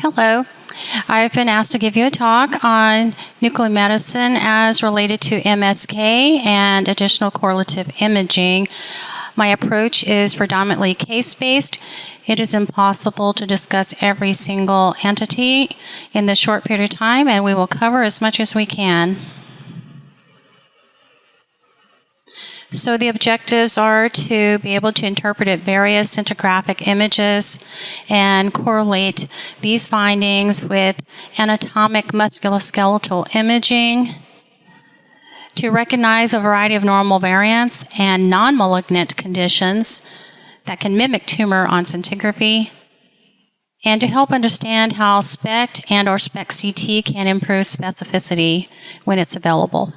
Hello. I've been asked to give you a talk on nuclear medicine as related to MSK and additional correlative imaging. My approach is predominantly case-based. It is impossible to discuss every single entity in this short period of time, and we will cover as much as we can. So the objectives are to be able to interpret various scintigraphic images and correlate these findings with anatomic musculoskeletal imaging, to recognize a variety of normal variants and non-malignant conditions that can mimic tumor on scintigraphy, and to help understand how SPECT and or SPECT-CT can improve specificity when it's available.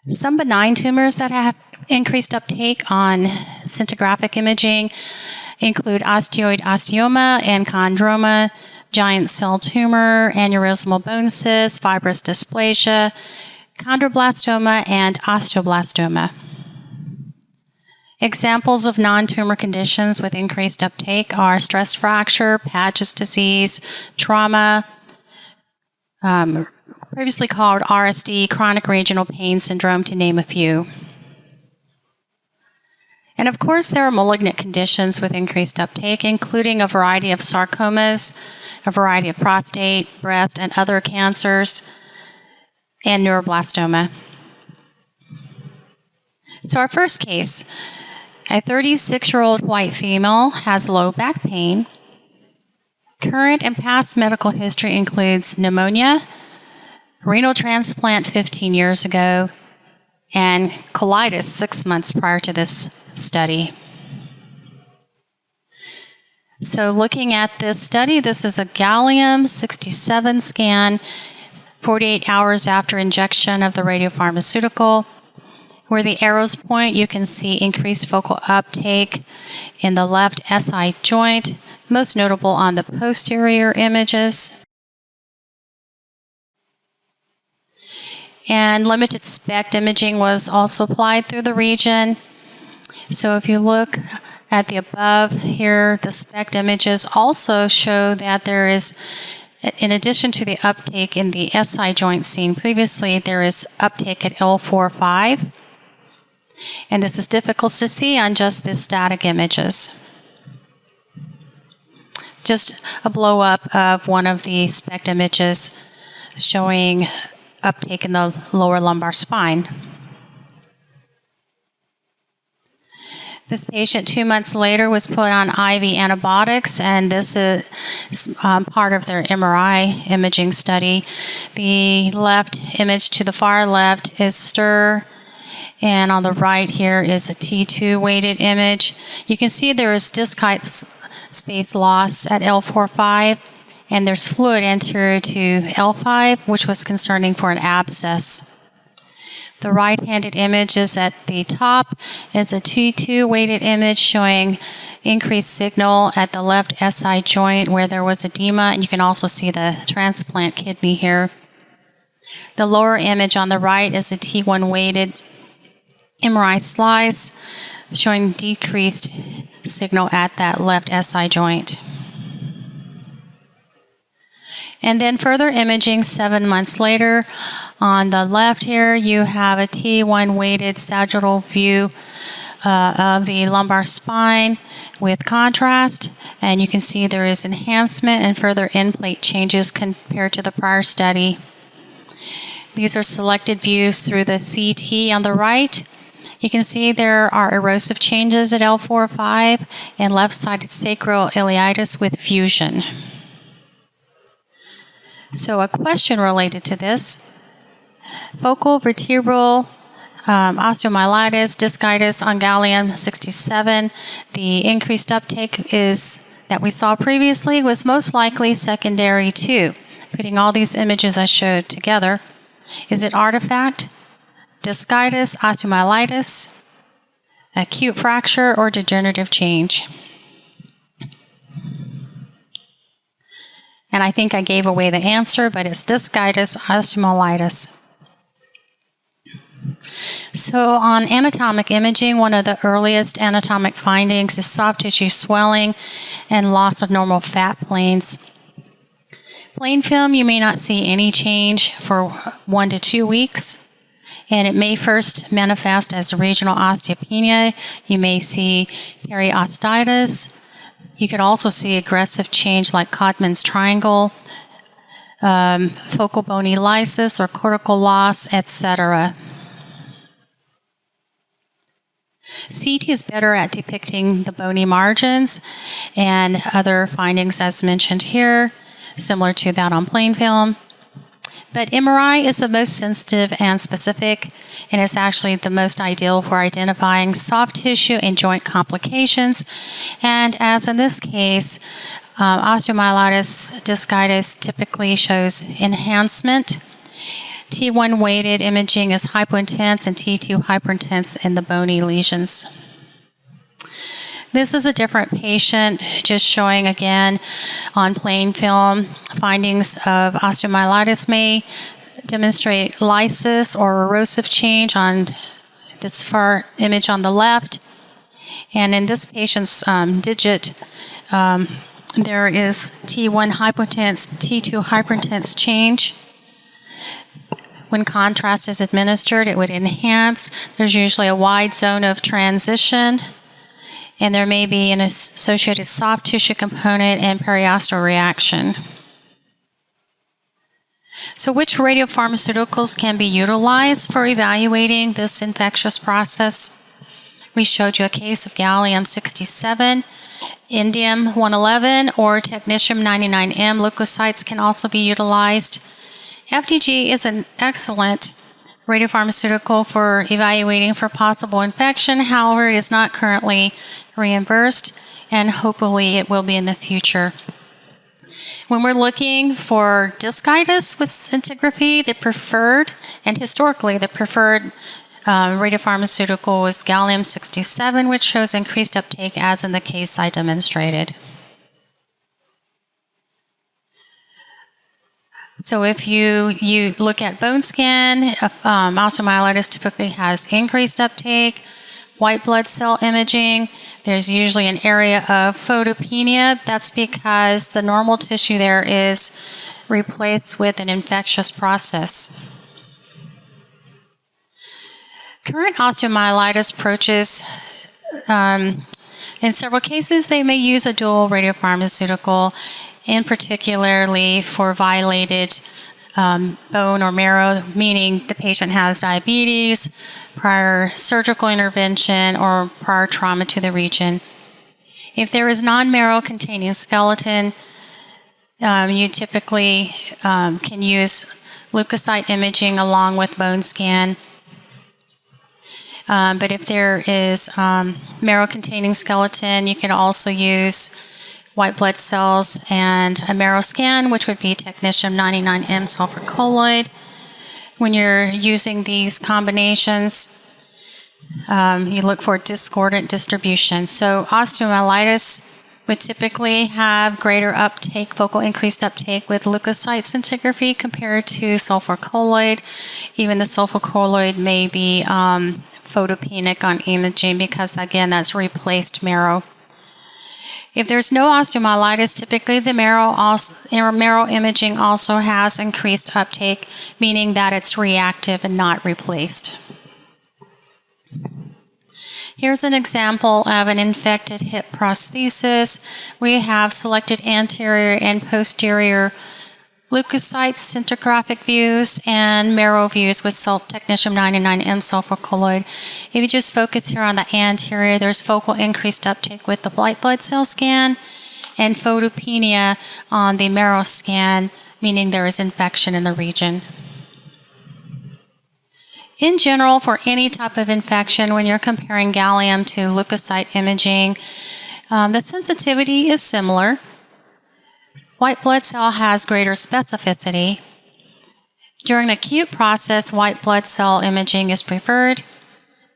Some benign tumors that have increased uptake on scintigraphic imaging include osteoid osteoma, enchondroma, giant cell tumor, aneurysmal bone cyst, fibrous dysplasia, chondroblastoma, and osteoblastoma. Examples of non-tumor conditions with increased uptake are stress fracture, Paget's disease, trauma, previously called RSD, chronic regional pain syndrome, to name a few. And of course, there are malignant conditions with increased uptake, including a variety of sarcomas, a variety of prostate, breast, and other cancers, and neuroblastoma. So our first case, a 36-year-old white female has low back pain. Current and past medical history includes pneumonia, renal transplant 15 years ago, and colitis 6 months prior to this study. So looking at this study, this is a gallium-67 scan 48 hours after injection of the radiopharmaceutical. Where the arrows point, you can see increased focal uptake in the left SI joint, most notable on the posterior images. And limited SPECT imaging was also applied through the region. So if you look at the above here, the SPECT images also show that there is, in addition to the uptake in the SI joint seen previously, there is uptake at L4-5. And this is difficult to see on just the static images. Just a blow up of one of the SPECT images showing uptake in the lower lumbar spine. This patient 2 months later was put on IV antibiotics, and this is part of their MRI imaging study. The left image to the far left is STIR, and on the right here is a T2 weighted image. You can see there is diskitis space loss at L4-5, and there's fluid anterior to L5, which was concerning for an abscess. The right-handed image is at the top is a T2 weighted image showing increased signal at the left SI joint where there was edema, and you can also see the transplant kidney here. The lower image on the right is a T1 weighted MRI slice showing decreased signal at that left SI joint. And then further imaging 7 months later, on the left here, you have a T1 weighted sagittal view of the lumbar spine with contrast, and you can see there is enhancement and further end plate changes compared to the prior study. These are selected views through the CT on the right. You can see there are erosive changes at L4-5 and left-sided sacral iliitis with fusion. So a question related to this: focal vertebral osteomyelitis, diskitis on gallium-67. The increased uptake that we saw previously was most likely secondary to, putting all these images I showed together. Is it artifact, diskitis, osteomyelitis, acute fracture, or degenerative change? And I think I gave away the answer, but it's diskitis, osteomyelitis. So on anatomic imaging, one of the earliest anatomic findings is soft tissue swelling and loss of normal fat planes. plain film, you may not see any change for 1 to 2 weeks, and it may first manifest as regional osteopenia. You may see periostitis. You could also see aggressive change like Codman's triangle, focal bony lysis or cortical loss, etc. CT is better at depicting the bony margins and other findings as mentioned here, similar to that on plain film. But MRI is the most sensitive and specific, and it's actually the most ideal for identifying soft tissue and joint complications. And as in this case, osteomyelitis diskitis typically shows enhancement. T1 weighted imaging is hypointense and T2 hyperintense in the bony lesions. This is a different patient, just showing again on plain film. Findings of osteomyelitis may demonstrate lysis or erosive change on this far image on the left. And in this patient's digit, there is T1 hypotense, T2 hyperintense change. When contrast is administered, it would enhance. There's usually a wide zone of transition, and there may be an associated soft tissue component and periosteal reaction. So which radiopharmaceuticals can be utilized for evaluating this infectious process? We showed you a case of gallium-67, indium-111, or technetium-99m. Leukocytes can also be utilized. FDG is an excellent radiopharmaceutical for evaluating for possible infection. However, it is not currently reimbursed, and hopefully it will be in the future. When we're looking for diskitis with scintigraphy, the preferred, and historically the preferred radiopharmaceutical was gallium-67, which shows increased uptake as in the case I demonstrated. So if you look at bone scan, osteomyelitis typically has increased uptake. White blood cell imaging, there's usually an area of photopenia. That's because the normal tissue there is replaced with an infectious process. Current osteomyelitis approaches, in several cases, they may use a dual radiopharmaceutical, and particularly for violated bone or marrow, meaning the patient has diabetes, prior surgical intervention, or prior trauma to the region. If there is non-marrow containing skeleton, you typically can use leukocyte imaging along with bone scan. But if there is marrow containing skeleton, you can also use white blood cells and a marrow scan, which would be technetium-99m sulfur colloid. When you're using these combinations, you look for discordant distribution. So osteomyelitis would typically have greater uptake, focal increased uptake with leukocyte scintigraphy compared to sulfur colloid. Even the sulfur colloid may be photopenic on imaging because, again, that's replaced marrow. If there's no osteomyelitis, typically the marrow imaging also has increased uptake, meaning that it's reactive and not replaced. Here's an example of an infected hip prosthesis. We have selected anterior and posterior leukocyte scintigraphic views and marrow views with technetium-99m sulfur colloid. If you just focus here on the anterior, there's focal increased uptake with the white blood cell scan and photopenia on the marrow scan, meaning there is infection in the region. In general, for any type of infection, when you're comparing gallium to leukocyte imaging, the sensitivity is similar. White blood cell has greater specificity. During an acute process, white blood cell imaging is preferred.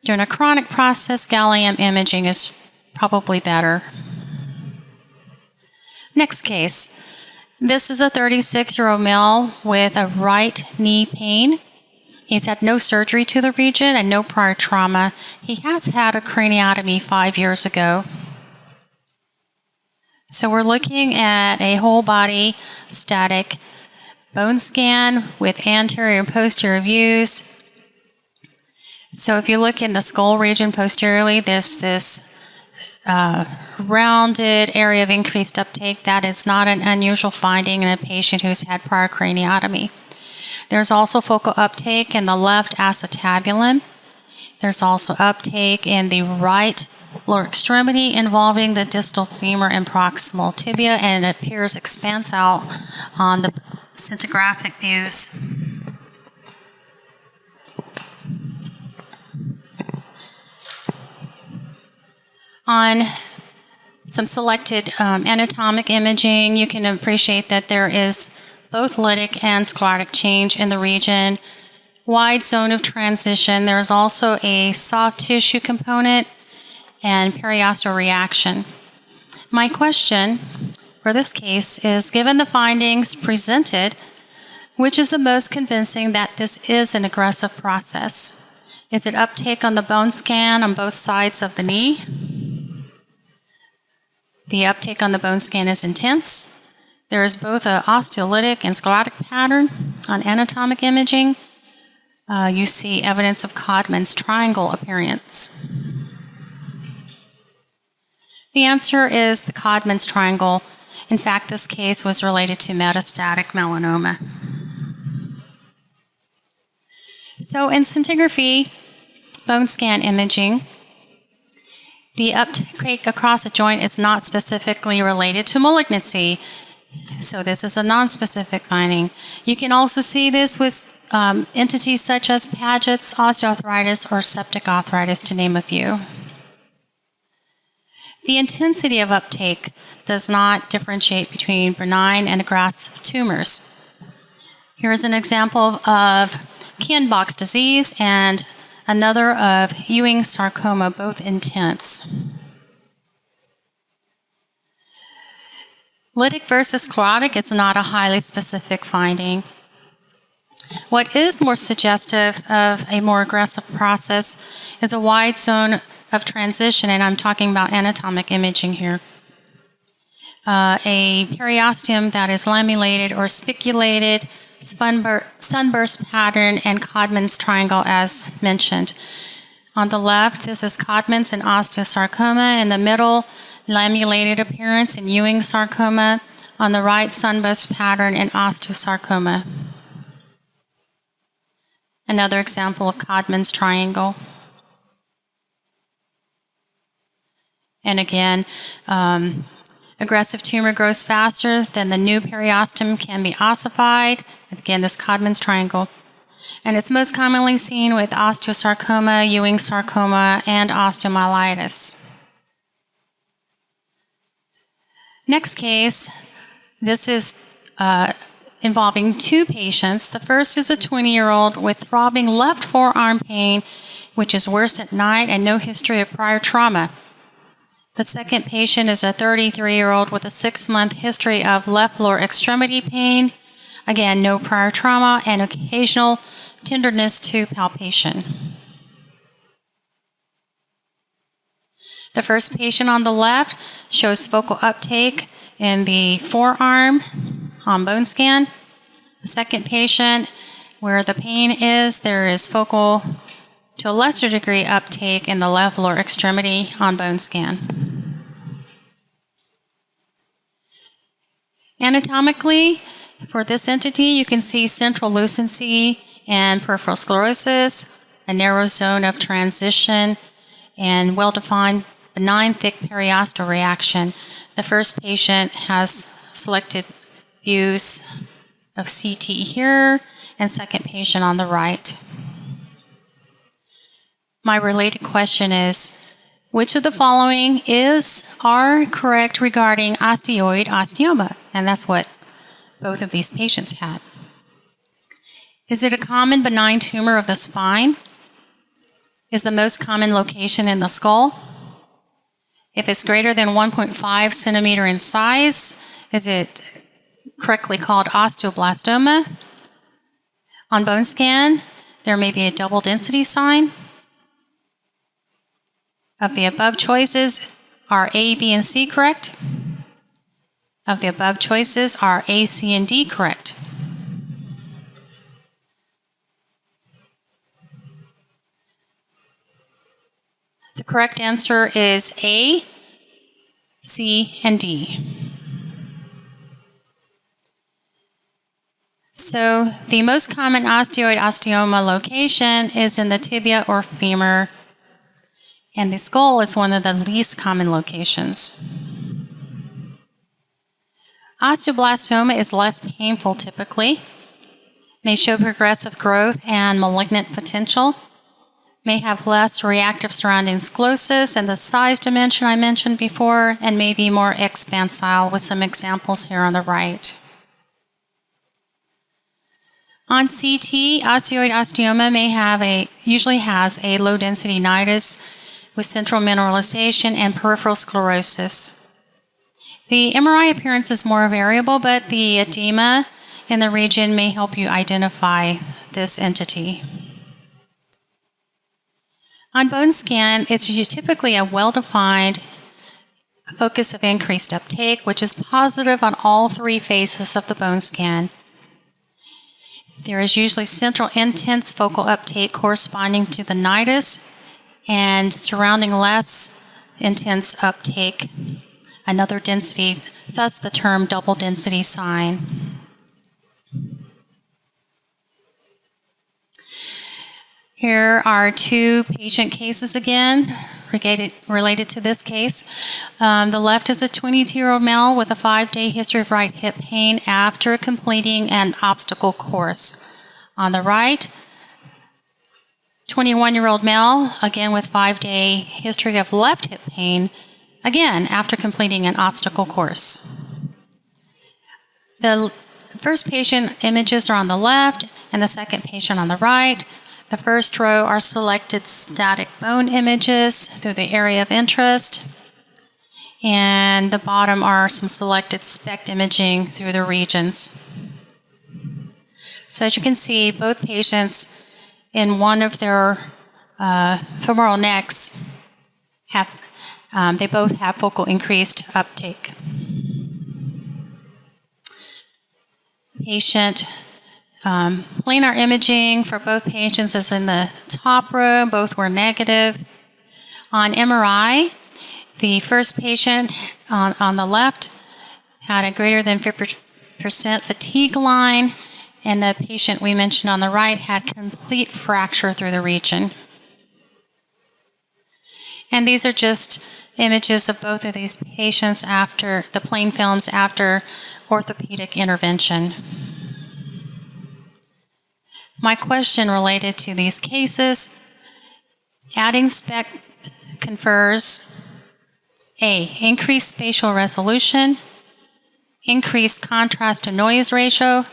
During a chronic process, gallium imaging is probably better. Next case. This is a 36-year-old male with a right knee pain. He's had no surgery to the region and no prior trauma. He has had a craniotomy 5 years ago. So we're looking at a whole body static bone scan with anterior and posterior views. So if you look in the skull region posteriorly, there's this rounded area of increased uptake. That is not an unusual finding in a patient who's had prior craniotomy. There's also focal uptake in the left acetabulum. There's also uptake in the right lower extremity involving the distal femur and proximal tibia, and it appears expanse out on the scintigraphic views. On some selected anatomic imaging, you can appreciate that there is both lytic and sclerotic change in the region. Wide zone of transition. There is also a soft tissue component and periosteal reaction. My question for this case is, given the findings presented, which is the most convincing that this is an aggressive process? Is it uptake on the bone scan on both sides of the knee? The uptake on the bone scan is intense. There is both an osteolytic and sclerotic pattern on anatomic imaging. You see evidence of Codman's triangle appearance. The answer is the Codman's triangle. In fact, this case was related to metastatic melanoma. So in scintigraphy, bone scan imaging, the uptake across a joint is not specifically related to malignancy. So this is a nonspecific finding. You can also see this with entities such as Paget's osteoarthritis or septic arthritis, to name a few. The intensity of uptake does not differentiate between benign and aggressive tumors. Here is an example of Kienbock's disease and another of Ewing sarcoma, both intense. Lytic versus sclerotic is not a highly specific finding. What is more suggestive of a more aggressive process is a wide zone of transition, and I'm talking about anatomic imaging here. A periosteum that is lamulated or spiculated, sunburst pattern, and Codman's triangle as mentioned. On the left, this is Codman's and osteosarcoma. In the middle, lamulated appearance in Ewing sarcoma. On the right, sunburst pattern and osteosarcoma. Another example of Codman's triangle. And again, aggressive tumor grows faster than the new periosteum can be ossified. Again, this Codman's triangle. And it's most commonly seen with osteosarcoma, Ewing sarcoma, and osteomyelitis. Next case, this is involving two patients. The first is a 20-year-old with throbbing left forearm pain, which is worse at night, and no history of prior trauma. The second patient is a 33-year-old with a 6-month history of left lower extremity pain. Again, no prior trauma and occasional tenderness to palpation. The first patient on the left shows focal uptake in the forearm on bone scan. The second patient, where the pain is, there is focal to a lesser degree uptake in the left lower extremity on bone scan. Anatomically, for this entity, you can see central lucency and peripheral sclerosis, a narrow zone of transition, and well-defined benign thick periosteal reaction. The first patient has selected views of CT here, and second patient on the right. My related question is, which of the following are correct regarding osteoid osteoma? And that's what both of these patients had. Is it a common benign tumor of the spine? Is the most common location in the skull? If it's greater than 1.5 centimeter in size, is it correctly called osteoblastoma? On bone scan, there may be a double density sign. Of the above choices, are A, B, and C correct? Of the above choices, are A, C, and D correct? correct answer is A, C, and D. So the most common osteoid osteoma location is in the tibia or femur, and the skull is one of the least common locations. Osteoblastoma is less painful typically, may show progressive growth and malignant potential, may have less reactive surrounding sclerosis and the size dimension I mentioned before, and may be more expansile with some examples here on the right. On CT, osteoid osteoma usually has a low-density nidus with central mineralization and peripheral sclerosis. The MRI appearance is more variable, but the edema in the region may help you identify this entity. On bone scan, it's typically a well-defined focus of increased uptake, which is positive on all three phases of the bone scan. There is usually central intense focal uptake corresponding to the nidus and surrounding less intense uptake, another density, thus the term double density sign. Here are two patient cases again related to this case. The left is a 22-year-old male with a 5-day history of right hip pain after completing an obstacle course. On the right, 21-year-old male, again with 5-day history of left hip pain, again after completing an obstacle course. The first patient images are on the left and the second patient on the right. The first row are selected static bone images through the area of interest, and the bottom are some selected SPECT imaging through the regions. So as you can see, both patients in one of their femoral necks they both have focal increased uptake. Patient planar imaging for both patients is in the top row. Both were negative. On MRI, the first patient on the left had a greater than 50% fatigue line, and the patient we mentioned on the right had complete fracture through the region. And these are just images of both of these patients after the plain films after orthopedic intervention. My question related to these cases, adding SPECT confers A, increased spatial resolution, increased contrast to noise ratio,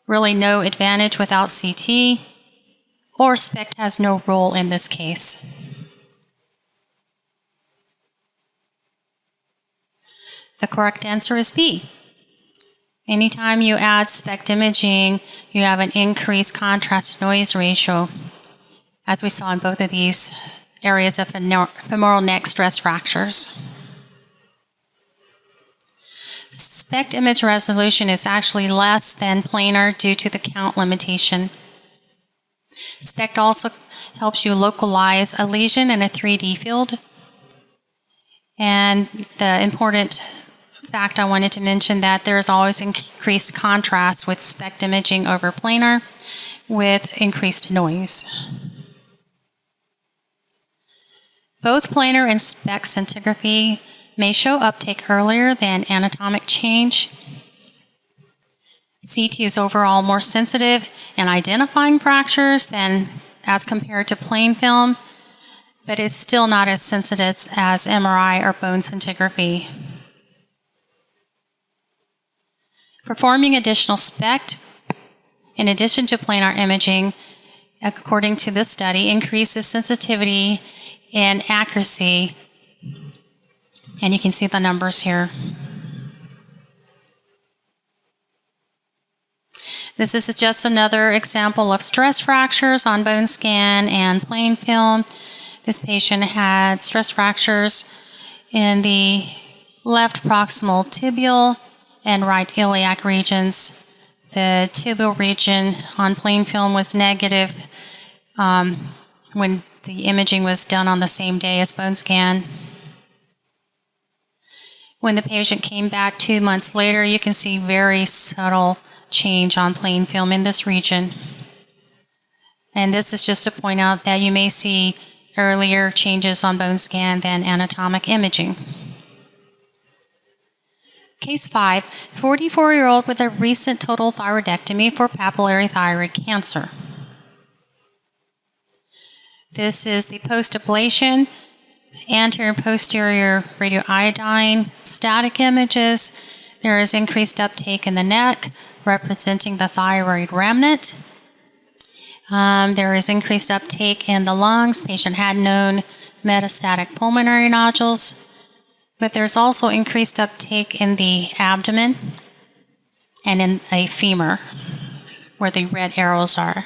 really no advantage without CT, or SPECT has no role in this case. The correct answer is B. Anytime you add SPECT imaging, you have an increased contrast noise ratio, as we saw in both of these areas of femoral neck stress fractures. SPECT image resolution is actually less than planar due to the count limitation. SPECT also helps you localize a lesion in a 3D field. And the important fact I wanted to mention that there is always increased contrast with SPECT imaging over planar with increased noise. Both planar and SPECT scintigraphy may show uptake earlier than anatomic change. CT is overall more sensitive in identifying fractures than as compared to plain film, but it's still not as sensitive as MRI or bone scintigraphy. Performing additional SPECT, in addition to planar imaging, according to this study, increases sensitivity and accuracy, and you can see the numbers here. This is just another example of stress fractures on bone scan and plain film. This patient had stress fractures in the left proximal tibial and right iliac regions. The tibial region on plain film was negative when the imaging was done on the same day as bone scan. When the patient came back 2 months later, you can see very subtle change on plain film in this region. And this is just to point out that you may see earlier changes on bone scan than anatomic imaging. Case 5, 44-year-old with a recent total thyroidectomy for papillary thyroid cancer. This is the post-ablation, anterior and posterior radioiodine static images. There is increased uptake in the neck, representing the thyroid remnant. There is increased uptake in the lungs. Patient had known metastatic pulmonary nodules, but there's also increased uptake in the abdomen and in a femur, where the red arrows are.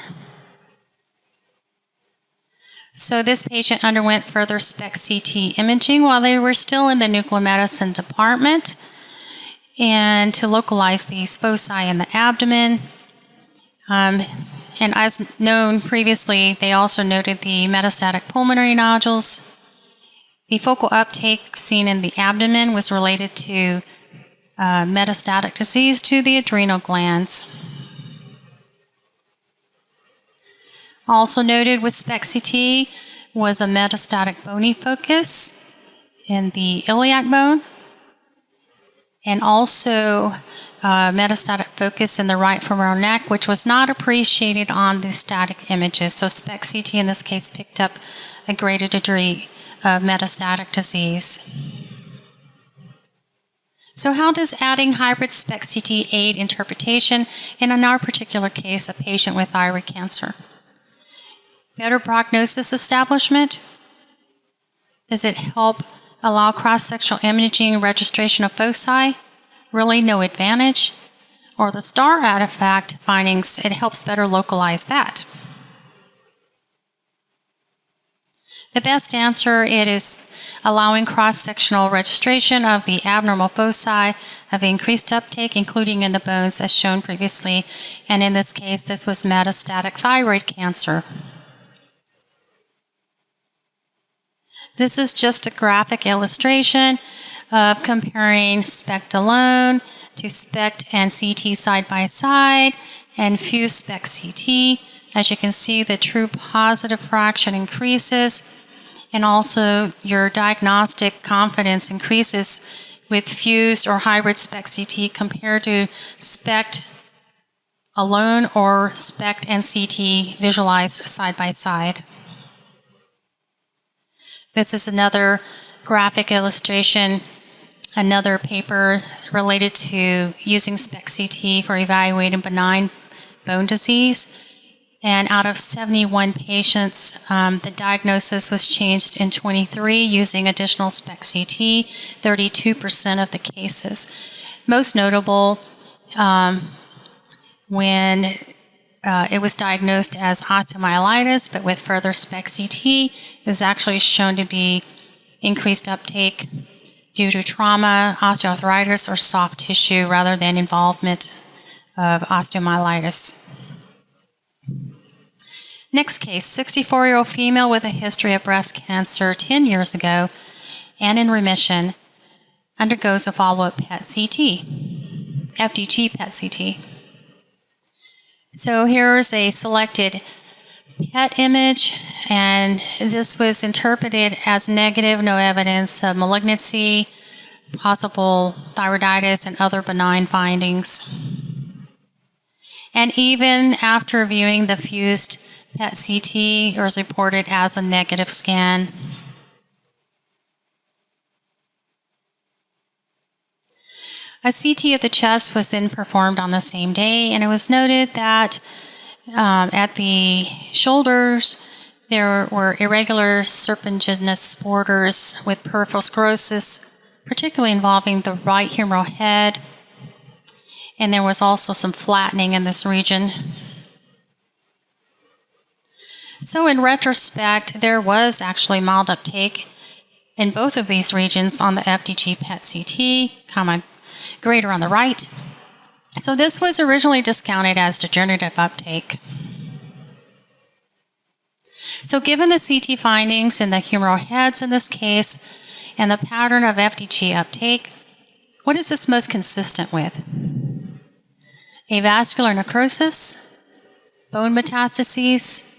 So this patient underwent further SPECT CT imaging while they were still in the nuclear medicine department, and to localize these foci in the abdomen. And as known previously, they also noted the metastatic pulmonary nodules. The focal uptake seen in the abdomen was related to metastatic disease to the adrenal glands. Also noted with SPECT CT was a metastatic bony focus in the iliac bone, and also metastatic focus in the right femoral neck, which was not appreciated on the static images. So SPECT CT in this case picked up a greater degree of metastatic disease. So how does adding hybrid SPECT CT aid interpretation, and in our particular case, a patient with thyroid cancer? Better prognosis establishment? Does it help allow cross-sectional imaging and registration of foci? Really no advantage? Or the STAR artifact findings, it helps better localize that. The best answer, it is allowing cross-sectional registration of the abnormal foci of increased uptake, including in the bones as shown previously, and in this case this was metastatic thyroid cancer. This is just a graphic illustration of comparing SPECT alone to SPECT and CT side by side, and fused SPECT CT. As you can see, the true positive fraction increases, and also your diagnostic confidence increases with fused or hybrid SPECT CT compared to SPECT alone or SPECT and CT visualized side by side. This is another graphic illustration, another paper related to using SPECT CT for evaluating benign bone disease. And out of 71 patients, the diagnosis was changed in 23 using additional SPECT CT, 32% of the cases. Most notable when it was diagnosed as osteomyelitis, but with further SPECT CT, it was actually shown to be increased uptake due to trauma, osteoarthritis, or soft tissue rather than involvement of osteomyelitis. Next case, 64-year-old female with a history of breast cancer 10 years ago and in remission, undergoes a follow-up PET CT, FDG PET CT. So here's a selected PET image, and this was interpreted as negative, no evidence of malignancy, possible thyroiditis, and other benign findings. And even after viewing the fused PET CT, it was reported as a negative scan. A CT of the chest was then performed on the same day, and it was noted that at the shoulders there were irregular serpiginous borders with peripheral sclerosis, particularly involving the right humeral head, and there was also some flattening in this region. So in retrospect, there was actually mild uptake in both of these regions on the FDG PET CT, greater on the right. So this was originally discounted as degenerative uptake. So given the CT findings in the humeral heads in this case and the pattern of FDG uptake, what is this most consistent with? Avascular necrosis, bone metastases,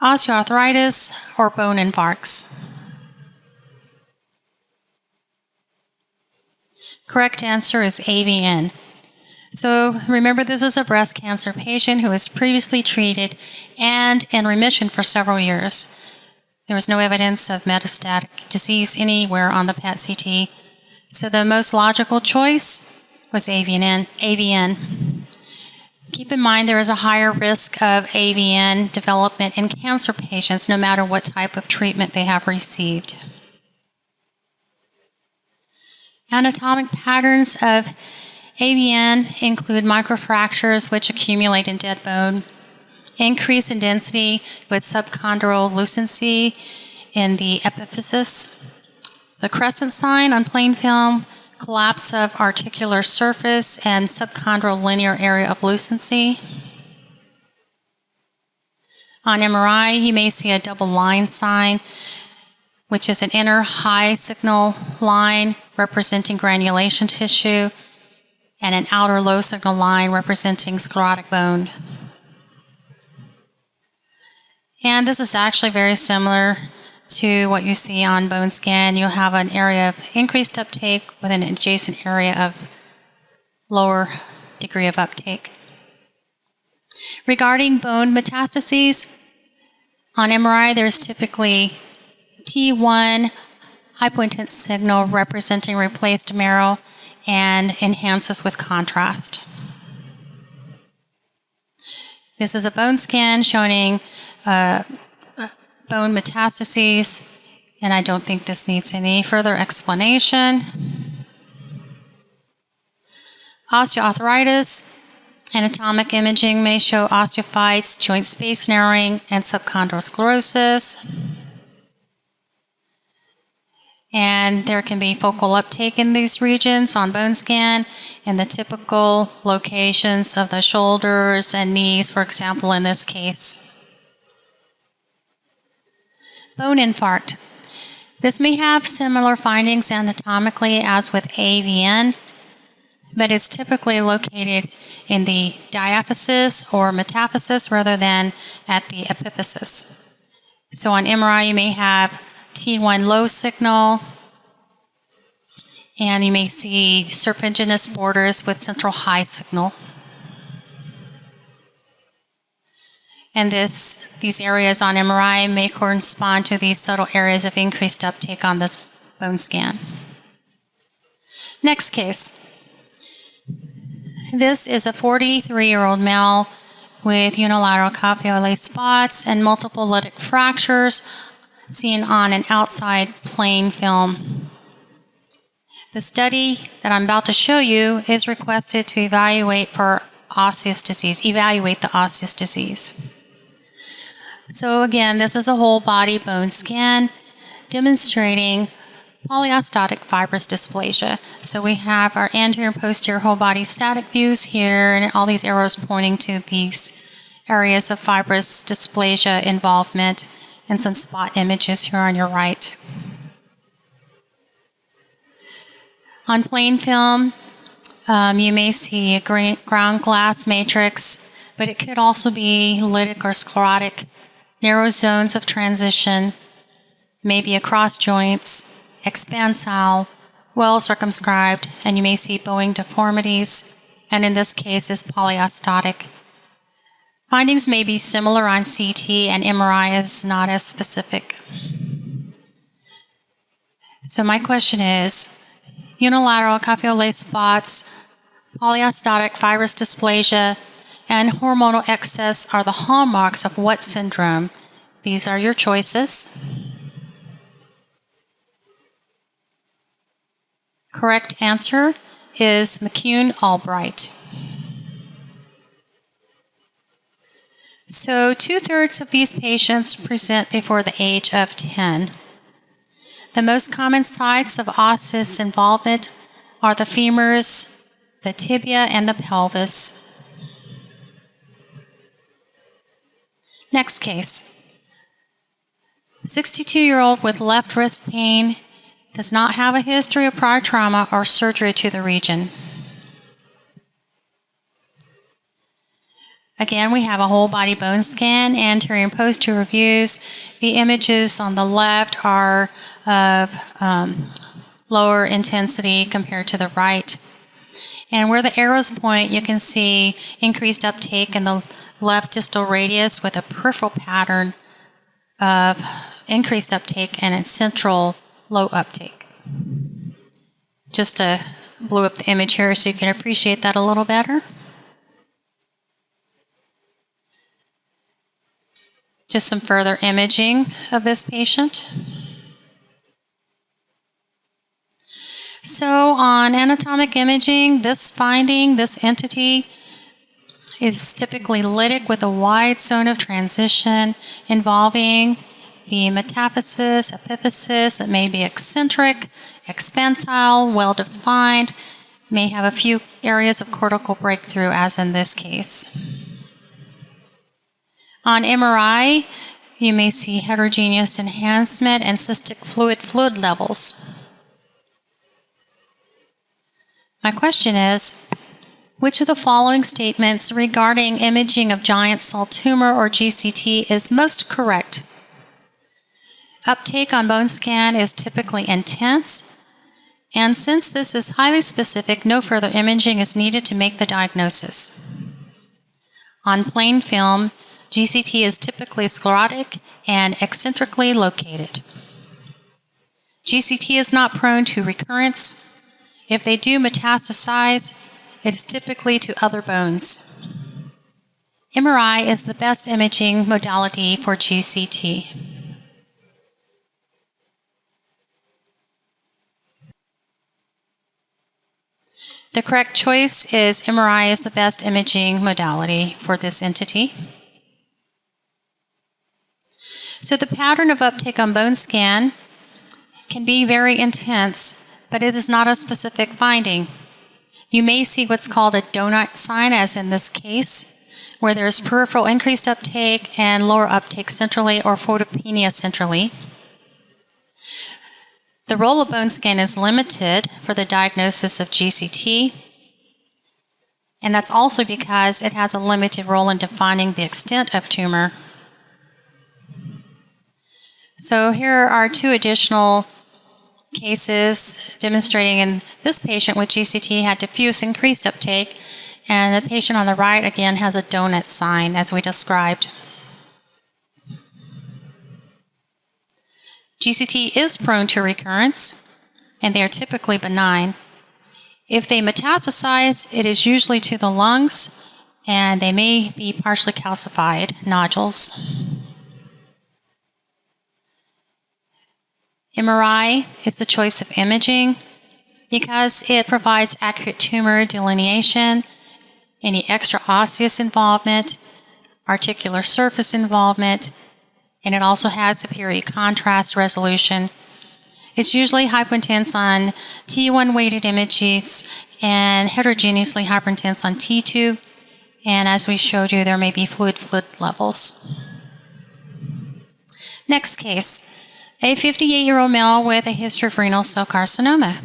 osteoarthritis, or bone infarcts? Correct answer is AVN. So remember, this is a breast cancer patient who was previously treated and in remission for several years. There was no evidence of metastatic disease anywhere on the PET CT. So the most logical choice was AVN. Keep in mind there is a higher risk of AVN development in cancer patients no matter what type of treatment they have received. Anatomic patterns of AVN include microfractures which accumulate in dead bone, increase in density with subchondral lucency in the epiphysis, the crescent sign on plain film, collapse of articular surface, and subchondral linear area of lucency. On MRI, you may see a double line sign, which is an inner high signal line representing granulation tissue, and an outer low signal line representing sclerotic bone. And this is actually very similar to what you see on bone scan. You'll have an area of increased uptake with an adjacent area of lower degree of uptake. Regarding bone metastases, on MRI there's typically T1 hypointense signal representing replaced marrow and enhances with contrast. This is a bone scan showing bone metastases, and I don't think this needs any further explanation. Osteoarthritis, anatomic imaging may show osteophytes, joint space narrowing, and subchondrosarcoma. And there can be focal uptake in these regions on bone scan in the typical locations of the shoulders and knees, for example, in this case. Bone infarct. This may have similar findings anatomically as with AVN, but is typically located in the diaphysis or metaphysis rather than at the epiphysis. So on MRI, you may have T1 low signal, and you may see serpiginous borders with central high signal. And these areas on MRI may correspond to these subtle areas of increased uptake on this bone scan. Next case. This is a 43-year-old male with unilateral caveolate spots and multiple lytic fractures seen on an outside plain film. The study that I'm about to show you is requested to evaluate the osseous disease. So again, this is a whole body bone scan demonstrating polyostotic fibrous dysplasia. So we have our anterior and posterior whole body static views here, and all these arrows pointing to these areas of fibrous dysplasia involvement, and some spot images here on your right. On plain film, you may see a ground glass matrix, but it could also be lytic or sclerotic, narrow zones of transition, maybe across joints, expansile, well circumscribed, and you may see bowing deformities, and in this case is polyostotic. Findings may be similar on CT, and MRI is not as specific. So my question is, unilateral caveolate spots, polyostotic fibrous dysplasia, and hormonal excess are the hallmarks of what syndrome? These are your choices. Correct answer is McCune-Albright. So 2/3 of these patients present before the age of 10. The most common sites of osseous involvement are the femurs, the tibia, and the pelvis. Next case. 62-year-old with left wrist pain, does not have a history of prior trauma or surgery to the region. Again, we have a whole body bone scan, anterior and posterior views. The images on the left are of lower intensity compared to the right. And where the arrows point, you can see increased uptake in the left distal radius with a peripheral pattern of increased uptake and a central low uptake. Just blew up the image here so you can appreciate that a little better. Just some further imaging of this patient. So on anatomic imaging, this finding, this entity, is typically lytic with a wide zone of transition involving the metaphysis, epiphysis. It may be eccentric, expansile, well-defined, may have a few areas of cortical breakthrough, as in this case. On MRI, you may see heterogeneous enhancement and cystic fluid levels. My question is, which of the following statements regarding imaging of giant cell tumor or GCT is most correct? Uptake on bone scan is typically intense, and since this is highly specific, no further imaging is needed to make the diagnosis. On plain film, GCT is typically sclerotic and eccentrically located. GCT is not prone to recurrence. If they do metastasize, it is typically to other bones. MRI is the best imaging modality for GCT. The correct choice is MRI is the best imaging modality for this entity. So the pattern of uptake on bone scan can be very intense, but it is not a specific finding. You may see what's called a donut sign, as in this case, where there's peripheral increased uptake and lower uptake centrally, or photopenia centrally. The role of bone scan is limited for the diagnosis of GCT, and that's also because it has a limited role in defining the extent of tumor. So here are two additional cases demonstrating in this patient with GCT had diffuse increased uptake, and the patient on the right again has a donut sign as we described. GCT is prone to recurrence, and they are typically benign. If they metastasize, it is usually to the lungs, and they may be partially calcified nodules. MRI is the choice of imaging because it provides accurate tumor delineation, any extraosseous involvement, articular surface involvement, and it also has superior contrast resolution. It's usually hypointense on T1 weighted images and heterogeneously hyperintense on T2, and as we showed you, there may be fluid levels. Next case. A 58-year-old male with a history of renal cell carcinoma.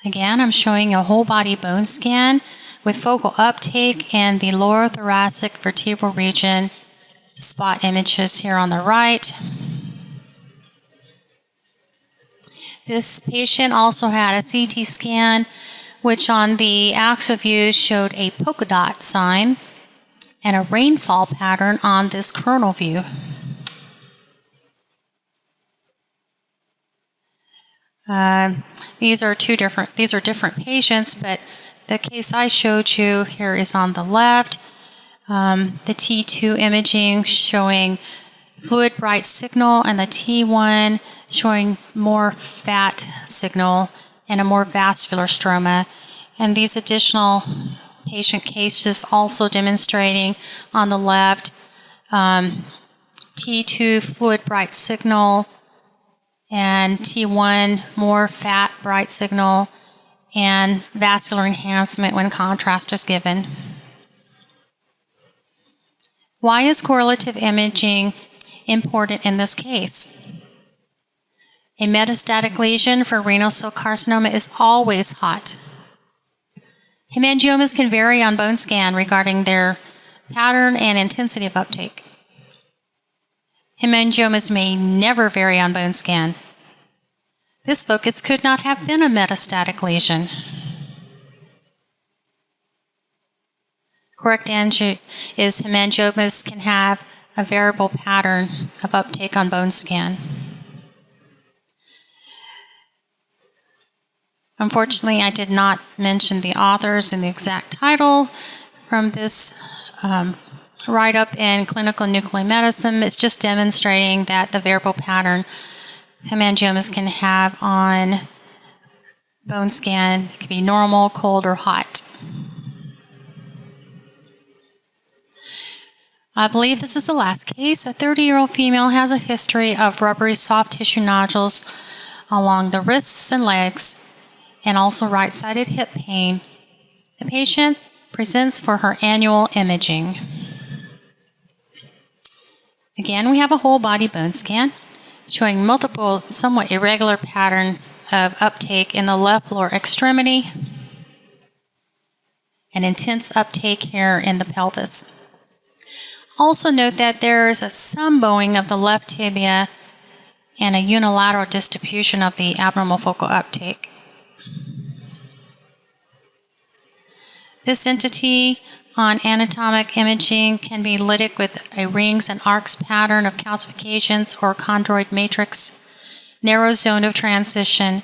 Again, I'm showing a whole body bone scan with focal uptake in the lower thoracic vertebral region. Spot images here on the right. This patient also had a CT scan, which on the axial view showed a polka dot sign and a rainfall pattern on this coronal view. These are different patients, but the case I showed you here is on the left. The T2 imaging showing fluid bright signal, and the T1 showing more fat signal and a more vascular stroma. And these additional patient cases also demonstrating on the left T2 fluid bright signal, and T1 more fat bright signal, and vascular enhancement when contrast is given. Why is correlative imaging important in this case. A metastatic lesion for renal cell carcinoma is always hot. Hemangiomas can vary on bone scan regarding their pattern and intensity of uptake. Hemangiomas may never vary on bone scan. This focus could not have been a metastatic lesion. Correct answer is hemangiomas can have a variable pattern of uptake on bone scan. Unfortunately, I did not mention the authors and the exact title from this write-up in Clinical Nuclear Medicine. It's just demonstrating that the variable pattern hemangiomas can have on bone scan can be normal, cold, or hot. I believe this is the last case. A 30-year-old female has a history of rubbery soft tissue nodules along the wrists and legs, and also right-sided hip pain. The patient presents for her annual imaging. Again, we have a whole body bone scan showing multiple, somewhat irregular pattern of uptake in the left lower extremity and intense uptake here in the pelvis. Also note that there's some bowing of the left tibia and a unilateral distribution of the abnormal focal uptake. This entity on anatomic imaging can be lytic with a rings and arcs pattern of calcifications or chondroid matrix, narrow zone of transition.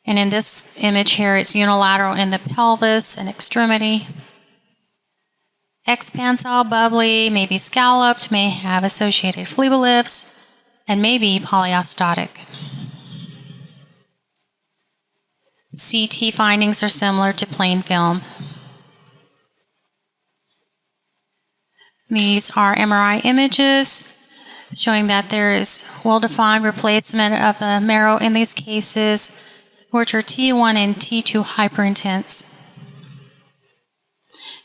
And in this image here, it's unilateral in the pelvis and extremity. Expansile, bubbly, may be scalloped, may have associated phleboliths, and may be polyostotic. CT findings are similar to plain film. These are MRI images showing that there is well-defined replacement of the marrow in these cases, which are T1 and T2 hyperintense.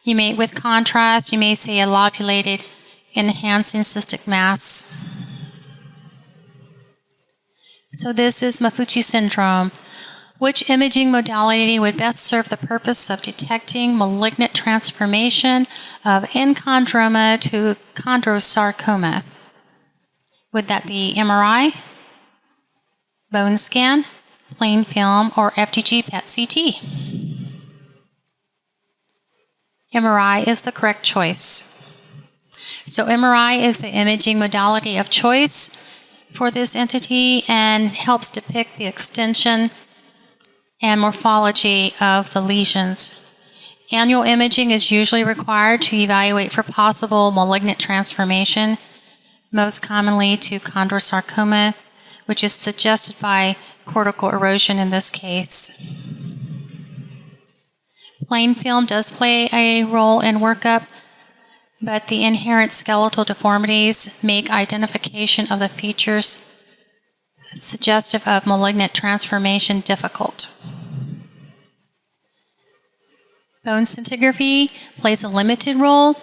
With contrast, you may see a lobulated enhancing cystic mass. So this is Maffucci Syndrome. Which imaging modality would best serve the purpose of detecting malignant transformation of enchondroma to chondrosarcoma? Would that be MRI, bone scan, plain film, or FDG PET-CT? MRI is the correct choice. So MRI is the imaging modality of choice for this entity and helps depict the extension and morphology of the lesions. Annual imaging is usually required to evaluate for possible malignant transformation, most commonly to chondrosarcoma, which is suggested by cortical erosion in this case. Plain film does play a role in workup, but the inherent skeletal deformities make identification of the features suggestive of malignant transformation difficult. Bone scintigraphy plays a limited role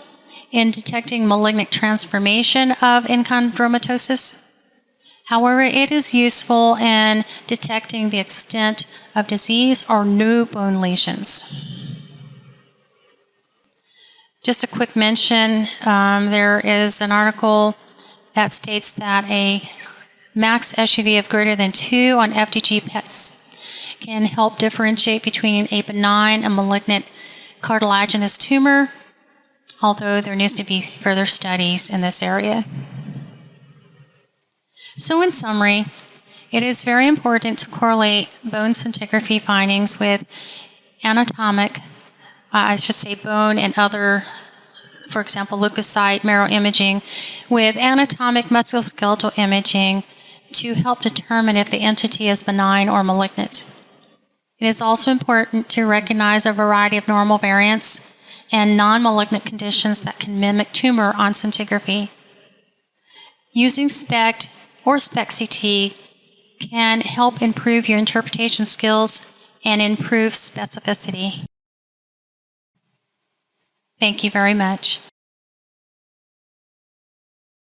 in detecting malignant transformation of enchondromatosis. However, it is useful in detecting the extent of disease or new bone lesions. Just a quick mention, there is an article that states that a max SUV of greater than 2 on FDG PETs can help differentiate between a benign and malignant cartilaginous tumor, although there needs to be further studies in this area. So in summary, it is very important to correlate bone scintigraphy findings with anatomic, bone and other, for example, leukocyte marrow imaging, with anatomic musculoskeletal imaging to help determine if the entity is benign or malignant. It is also important to recognize a variety of normal variants and non-malignant conditions that can mimic tumor on scintigraphy. Using SPECT or SPECT-CT can help improve your interpretation skills and improve specificity. Thank you very much.